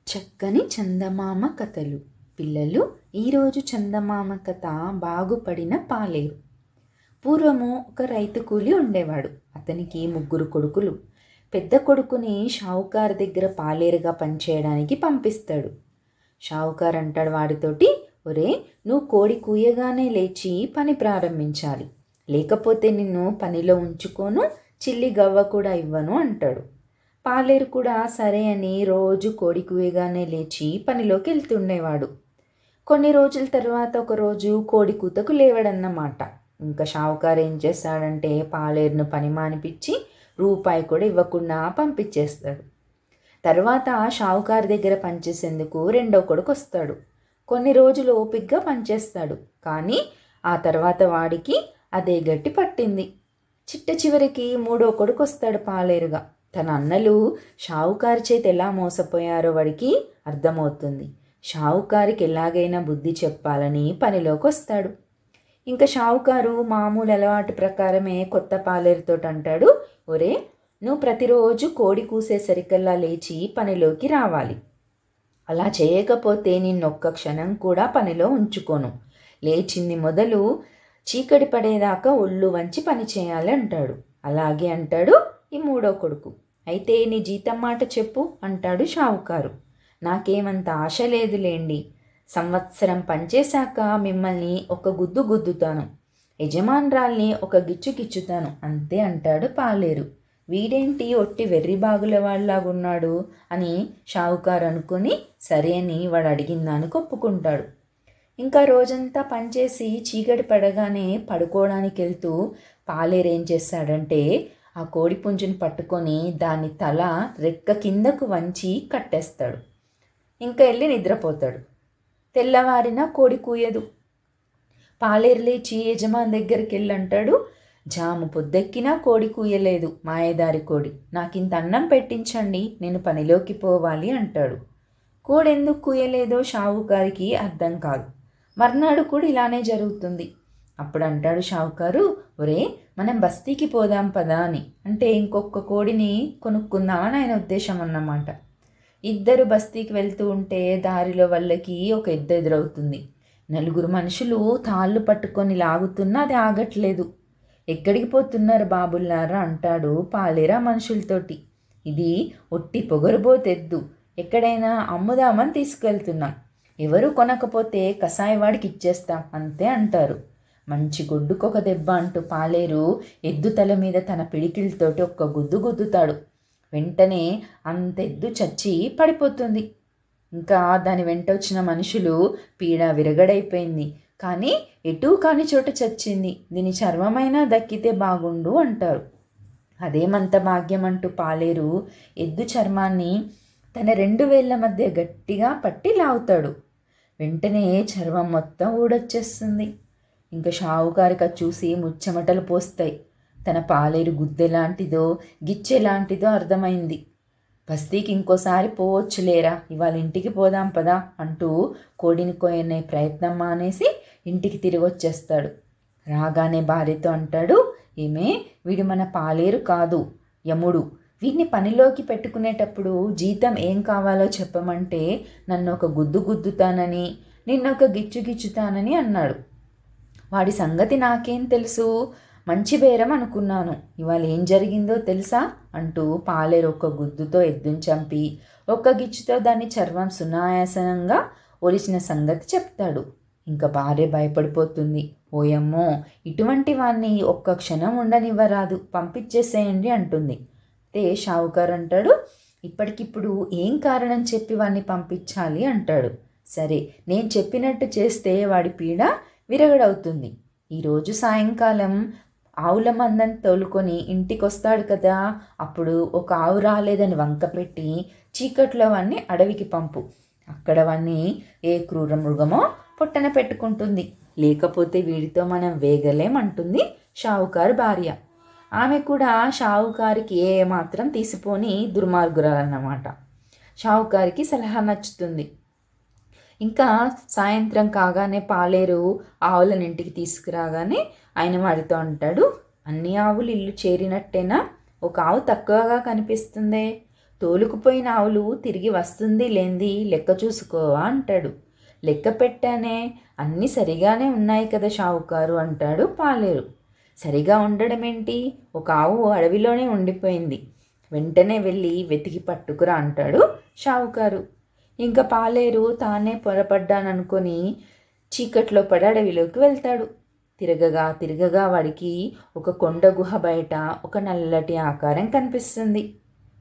చక్కని చందమామ కథలు. పిల్లలు, ఈరోజు చందమామ కథ బాగుపడిన పాలేరు. పూర్వము ఒక రైతు కూలి ఉండేవాడు. అతనికి 3 కొడుకులు. పెద్ద కొడుకుని షావుకారు దగ్గర పాలేరుగా పనిచేయడానికి పంపిస్తాడు. షావుకారు అంటాడు వాడితోటి, ఒరే, నువ్వు కోడి కూయగానే లేచి పని ప్రారంభించాలి, లేకపోతే నిన్ను పనిలో ఉంచుకోను, చిల్లి గవ్వ కూడా ఇవ్వను అంటాడు. పాలేరు కూడా సరే అని రోజు కోడి కూయగానే లేచి పనిలోకి వెళ్తుండేవాడు. కొన్ని రోజుల తర్వాత ఒకరోజు కోడి కూతకు లేవడన్నమాట. ఇంకా షావుకారు ఏం చేస్తాడంటే పాలేరును పని మానిపించి రూపాయి కూడా ఇవ్వకుండా పంపించేస్తాడు. తర్వాత షావుకారు దగ్గర పనిచేసేందుకు 2వ కొడుకు వస్తాడు. కొన్ని రోజులు ఓపికగా పనిచేస్తాడు. కానీ ఆ తర్వాత వాడికి అదే గట్టి పట్టింది. చిట్ట చివరికి 3వ కొడుకు వస్తాడు పాలేరుగా. తన అన్నలు షావుకారు చేతి ఎలా మోసపోయారో వాడికి అర్థమవుతుంది. షావుకారికి ఎలాగైనా బుద్ధి చెప్పాలని పనిలోకి వస్తాడు. ఇంకా షావుకారు మామూలు అలవాటు ప్రకారమే కొత్త పాలేరుతో అంటాడు, ఒరే, నువ్వు ప్రతిరోజు కోడి కూసేసరికల్లా లేచి పనిలోకి రావాలి. అలా చేయకపోతే నిన్నొక్క క్షణం కూడా పనిలో ఉంచుకోను. లేచింది మొదలు చీకటి పడేదాకా ఒళ్ళు వంచి పని చేయాలి అంటాడు. అలాగే అంటాడు ఈ 3వ కొడుకు. అయితే నీ జీతం మాట చెప్పు అంటాడు షావుకారు. నాకేమంత ఆశ లేదులేండి. సంవత్సరం పనిచేశాక మిమ్మల్ని ఒక గుద్దు గుద్దుతాను, యజమానురాల్ని ఒక గిచ్చు గిచ్చుతాను అంతే అంటాడు పాలేరు. వీడేంటి ఒట్టి వెర్రి బాగుల వాళ్ళలాగున్నాడు అని షావుకారు అనుకుని సరే అని వాడు అడిగిన దానికి ఒప్పుకుంటాడు. ఇంకా రోజంతా పనిచేసి చీకటి పడగానే పడుకోవడానికి వెళ్తూ పాలేరు ఏం చేస్తాడంటే ఆ కోడి పుంజుని పట్టుకొని దాని తల రెక్క కిందకు వంచి కట్టేస్తాడు. ఇంకా వెళ్ళి నిద్రపోతాడు. తెల్లవారిన కోడి కూయదు. పాలేరు లేచి యజమాని దగ్గరికి వెళ్ళి అంటాడు, జాము పొద్దెక్కినా కోడి కూయలేదు, మాయదారి కోడి, నాకింత అన్నం పెట్టించండి, నేను పనిలోకి పోవాలి అంటాడు. కోడి ఎందుకు కూయలేదో షావుకారికి అర్థం కాదు. మర్నాడు కూడా ఇలానే జరుగుతుంది. అప్పుడు అంటాడు షావుకారు, ఒరే, మనం బస్తీకి పోదాం పదా అని. అంటే ఇంకొక కోడిని కొనుక్కుందామని ఆయన ఉద్దేశం అన్నమాట. ఇద్దరు బస్తీకి వెళ్తూ ఉంటే దారిలో వాళ్ళకి ఒక ఎద్దు ఎదురవుతుంది. 4 మనుషులు తాళ్ళు పట్టుకొని లాగుతున్నా అది ఆగట్లేదు. ఎక్కడికి పోతున్నారు బాబుల్లారా అంటాడు పాలేరా మనుషులతోటి. ఇది ఒట్టి పొగరుబోతెద్దు, ఎక్కడైనా అమ్ముదామని తీసుకెళ్తున్నాం, ఎవరు కొనకపోతే కసాయివాడికి ఇచ్చేస్తాం అంతే అంటారు. మంచి గొడ్డుకొక దెబ్బ అంటూ పాలేరు ఎద్దు తల మీద తన పిడికిలతోటి ఒక్క గుద్దు గుద్దుతాడు. వెంటనే అంత ఎద్దు చచ్చి పడిపోతుంది. ఇంకా దాని వెంట వచ్చిన మనుషులు పీడ విరగడైపోయింది, కానీ ఎటూ కాని చోట చచ్చింది, దీని చర్మమైనా దక్కితే బాగుండు అంటారు. అదేమంత భాగ్యం అంటూ పాలేరు ఎద్దు చర్మాన్ని తన 2 వేళ్ల మధ్య గట్టిగా పట్టి లాగుతాడు. వెంటనే చర్మం మొత్తం ఊడొచ్చేస్తుంది. ఇంకా షావుకారికి చూసి ముచ్చెమటలు పోస్తాయి. తన పాలేరు గుద్దెలాంటిదో గిచ్చెలాంటిదో అర్థమైంది. బస్తీకి ఇంకోసారి పోవచ్చులేరా, ఇవాళ ఇంటికి పోదాం పదా అంటూ కోడిని కోయనే ప్రయత్నం మానేసి ఇంటికి తిరిగి వచ్చేస్తాడు. రాగానే భార్యతో అంటాడు, ఏమే, వీడు మన పాలేరు కాదు, యముడు. వీడిని పనిలోకి పెట్టుకునేటప్పుడు జీతం ఏం కావాలో చెప్పమంటే నన్ను ఒక గుద్దు గుద్దుతానని, నిన్నొక గిచ్చు గిచ్చుతానని అన్నాడు. వాడి సంగతి నాకేం తెలుసు, మంచి బేరం అనుకున్నాను, ఇవాళ ఏం జరిగిందో తెలుసా అంటూ పాలేరు ఒక గుద్దుతో ఎద్దును చంపి ఒక్క గిచ్చుతో దాని చర్మం సునాయాసనంగా ఒలిచిన సంగతి చెప్తాడు. ఇంకా భార్య భయపడిపోతుంది. ఓయమ్మో, ఇటువంటి వాణ్ణి ఒక్క క్షణం ఉండనివ్వరాదు, పంపించేసేయండి అంటుంది. అయితే షావుకారు అంటాడు, ఇప్పటికిప్పుడు ఏం కారణం చెప్పి వాడిని పంపించాలి అంటాడు. సరే, నేను చెప్పినట్టు చేస్తే వాడి పీడ విరగడవుతుంది. ఈరోజు సాయంకాలం ఆవుల మందని తోలుకొని ఇంటికి వస్తాడు కదా, అప్పుడు ఒక ఆవు రాలేదని వంక పెట్టి చీకట్లో వాణ్ణి అడవికి పంపు. అక్కడ వాణ్ణి ఏ క్రూర మృగమో పొట్టన పెట్టుకుంటుంది, లేకపోతే వీడితో మనం వేగలేమంటుంది షావుకారు భార్య. ఆమె కూడా షావుకారికి ఏమాత్రం తీసిపోని దుర్మార్గురాలన్నమాట. షావుకారికి సలహా నచ్చుతుంది. ఇంకా సాయంత్రం కాగానే పాలేరు ఆవులను ఇంటికి తీసుకురాగానే ఆయన వాడితో అంటాడు, అన్ని ఆవులు ఇల్లు చేరినట్టేనా, ఒక ఆవు తక్కువగా కనిపిస్తుందే, తోలుకుపోయిన ఆవులు తిరిగి వస్తుంది లేంది లెక్క చూసుకోవా అంటాడు. లెక్క పెట్టానే, అన్నీ సరిగానే ఉన్నాయి కదా షావుకారు అంటాడు పాలేరు. సరిగా ఉండడం ఏంటి, ఒక ఆవు అడవిలోనే ఉండిపోయింది, వెంటనే వెళ్ళి వెతికి పట్టుకురా అంటాడు షావుకారు. ఇంకా పాలేరు తానే పొరపడ్డాననుకొని చీకట్లో పడి అడవిలోకి వెళ్తాడు. తిరగగా తిరగగా వాడికి ఒక కొండ గుహ బయట ఒక నల్లటి ఆకారం కనిపిస్తుంది.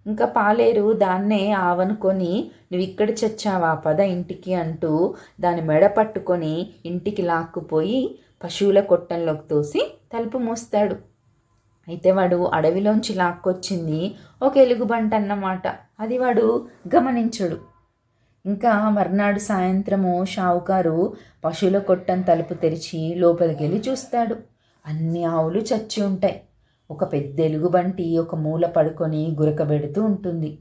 ఇంకా పాలేరు దాన్నే ఆవనుకొని, నువ్వు ఇక్కడ చచ్చావా, పద ఇంటికి అంటూ దాని మెడ పట్టుకొని ఇంటికి లాక్కుపోయి పశువుల కొట్టంలోకి తోసి తలుపు మూస్తాడు. అయితే వాడు అడవిలోంచి లాక్కొచ్చింది ఒక ఎలుగుబంటి అన్నమాట. అది వాడు గమనించడు. ఇంకా మర్నాడు సాయంత్రము షావుకారు పశువుల కొట్టం తలుపు తెరిచి లోపలికి వెళ్ళి చూస్తాడు. అన్ని ఆవులు చచ్చి ఉంటాయి. ఒక పెద్ద ఎలుగుబంటి ఒక మూల పడుకొని గురకబెడుతూ ఉంటుంది.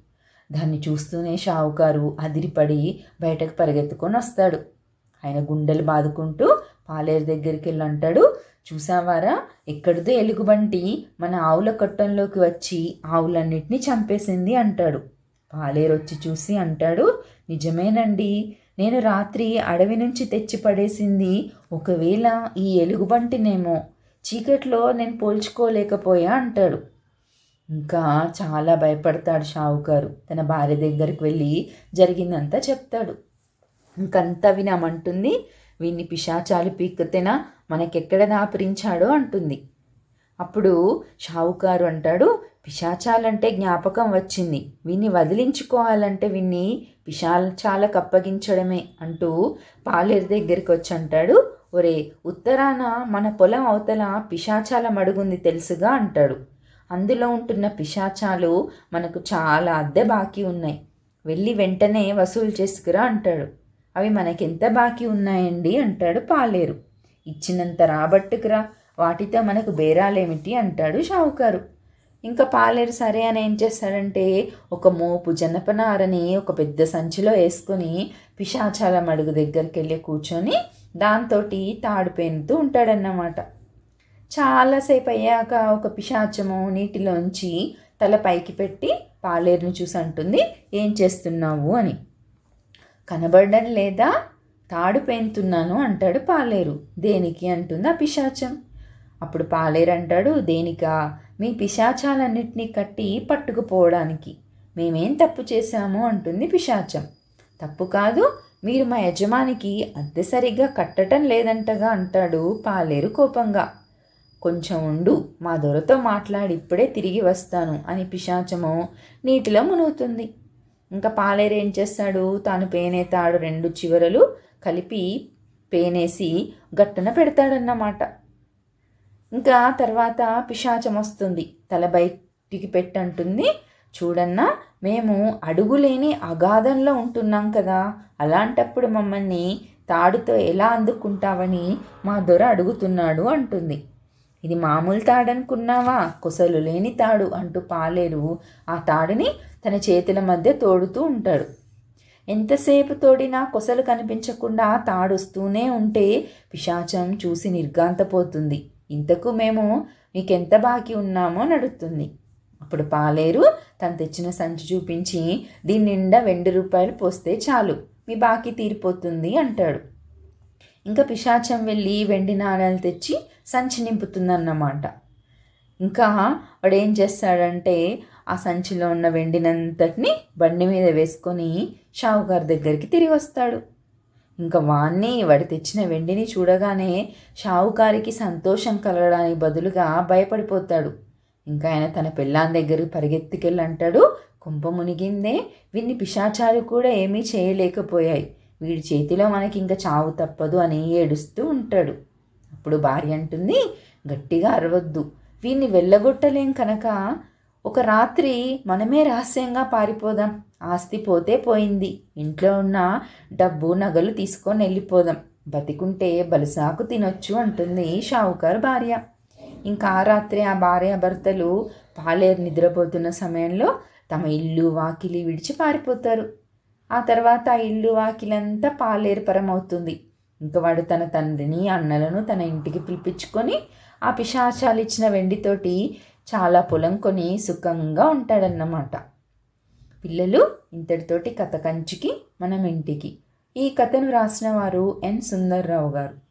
దాన్ని చూస్తూనే షావుకారు అదిరిపడి బయటకు పరిగెత్తుకొని వస్తాడు. ఆయన గుండెలు బాదుకుంటూ పాలేరు దగ్గరికి వెళ్ళి అంటాడు, చూసావారా, ఎక్కడిదో ఎలుగుబంటి మన ఆవుల కొట్టంలోకి వచ్చి ఆవులన్నిటినీ చంపేసింది అంటాడు. పాలేరు వచ్చి చూసి అంటాడు, నిజమేనండి, నేను రాత్రి అడవి నుంచి తెచ్చి పడేసింది ఒకవేళ ఈ ఎలుగుబంటినేమో, చీకట్లో నేను పోల్చుకోలేకపోయా అంటాడు. ఇంకా చాలా భయపడతాడు షావుకారు. తన భార్య దగ్గరికి వెళ్ళి జరిగిందంతా చెప్తాడు. ఇంకంతా వినమంటుంది, వీన్ని పిశాచాలు పీక్కుతేనా మనకెక్కడ దాపురించాడో అంటుంది. అప్పుడు షావుకారు అంటాడు, పిశాచాలంటే జ్ఞాపకం వచ్చింది, వీన్ని వదిలించుకోవాలంటే వీన్ని పిశాచాలకు అప్పగించడమే అంటూ పాలేరు దగ్గరికి వచ్చి అంటాడు, ఒరే, ఉత్తరాన మన పొలం అవతల పిశాచాల మడుగుంది తెలుసుగా అంటాడు. అందులో ఉంటున్న పిశాచాలు మనకు చాలా అద్దె బాకీ ఉన్నాయి, వెళ్ళి వెంటనే వసూలు చేసుకురా అంటాడు. అవి మనకెంత బాకీ ఉన్నాయండి అంటాడు పాలేరు. ఇచ్చినంత రాబట్టుకురా, వాటితో మనకు బేరాలేమిటి అంటాడు షావుకారు. ఇంకా పాలేరు సరే అని ఏం చేస్తాడంటే ఒక మోపు జనపనారని ఒక పెద్ద సంచిలో వేసుకొని పిశాచాల మడుగు దగ్గరికి వెళ్ళి కూర్చొని దాంతో తాడు పెంతూ ఉంటాడన్నమాట. చాలాసేపు అయ్యాక ఒక పిశాచము నీటిలోంచి తల పైకి పెట్టి పాలేరుని చూసి అంటుంది, ఏం చేస్తున్నావు అని. కనబడడం లేదా, తాడు పెంతున్నాను అంటాడు పాలేరు. దేనికి అంటుంది ఆ పిశాచం. అప్పుడు పాలేరు అంటాడు, దేనికా, మీ పిశాచాలన్నింటినీ కట్టి పట్టుకుపోవడానికి. మేమేం తప్పు చేశాము అంటుంది పిశాచం. తప్పు కాదు, మీరు మా యజమానికి అద్దె సరిగ్గా కట్టడం లేదంటగా అంటాడు పాలేరు కోపంగా. కొంచెం ఉండు, మా దొరతో మాట్లాడి ఇప్పుడే తిరిగి వస్తాను అని పిశాచము నీటిలో మునుగుతుంది. ఇంకా పాలేరు ఏం చేస్తాడు, తాను పేనే తాడు 2 చివరలు కలిపి పేనేసి గట్టున పెడతాడన్నమాట. ఇంకా తర్వాత పిశాచం వస్తుంది, తల బయటికి పెట్టంటుంది, చూడన్నా, మేము అడుగులేని అగాధంలో ఉంటున్నాం కదా, అలాంటప్పుడు మమ్మల్ని తాడుతో ఎలా అందుకుంటావని మా దొర అడుగుతున్నాడు అంటుంది. ఇది మామూలు తాడనుకున్నావా, కొసలు లేని తాడు అంటూ పాలేరు ఆ తాడుని తన చేతుల మధ్య తోడుతూ ఉంటాడు. ఎంతసేపు తోడినా కొసలు కనిపించకుండా తాడుస్తూనే ఉంటే పిశాచం చూసి నిర్ఘాంతపోతుంది. ఇంతకు మేము మీకెంత బాకీ ఉన్నామో అని అడుగుతుంది. అప్పుడు పాలేరు తను తెచ్చిన సంచి చూపించి, దీని నిండా 2 రూపాయలు పోస్తే చాలు, మీ బాకీ తీరిపోతుంది అంటాడు. ఇంకా పిశాచం వెళ్ళి వెండి నాణాలు తెచ్చి సంచి నింపుతుందన్నమాట. ఇంకా వాడు ఏం చేస్తాడంటే ఆ సంచిలో ఉన్న వెండినంతటిని బండి మీద వేసుకొని షావుకారు దగ్గరికి తిరిగి వస్తాడు. ఇంకా వాడు తెచ్చిన వెండిని చూడగానే షావుకారికి సంతోషం కలగడానికి బదులుగా భయపడిపోతాడు. ఇంకా ఆయన తన పెళ్ళాం దగ్గరికి పరిగెత్తుకెళ్ళి అంటాడు, కుంప మునిగిందే, వీడిని పిశాచాలు కూడా ఏమీ చేయలేకపోయాయి, వీడి చేతిలో మనకి ఇంకా చావు తప్పదు అని ఏడుస్తూ ఉంటాడు. అప్పుడు భార్య అంటుంది, గట్టిగా అరవద్దు, వీడిని వెళ్ళగొట్టలేం కనుక ఒక రాత్రి మనమే రహస్యంగా పారిపోదాం, ఆస్తి పోతే పోయింది, ఇంట్లో ఉన్న డబ్బు నగలు తీసుకొని వెళ్ళిపోదాం, బతికుంటే బలుసాకు తినొచ్చు అంటుంది షావుకారు భార్య. ఇంకా ఆ రాత్రి ఆ భార్యాభర్తలు పాలేరు నిద్రపోతున్న సమయంలో తమ ఇల్లు వాకిలి విడిచి పారిపోతారు. ఆ తర్వాత ఆ ఇల్లు వాకిలంతా పాలేరు పరమవుతుంది. ఇంకా వాడు తన తండ్రిని అన్నలను తన ఇంటికి పిలిపించుకొని ఆ పిశాచాలు ఇచ్చిన వెండితోటి చాలా పొలం కొని సుఖంగా ఉంటాడన్నమాట. పిల్లలు, ఇంతటితోటి కథ కంచికి మనం ఇంటికి. ఈ కథను రాసిన వారు ఎన్ సుందర్రావు గారు.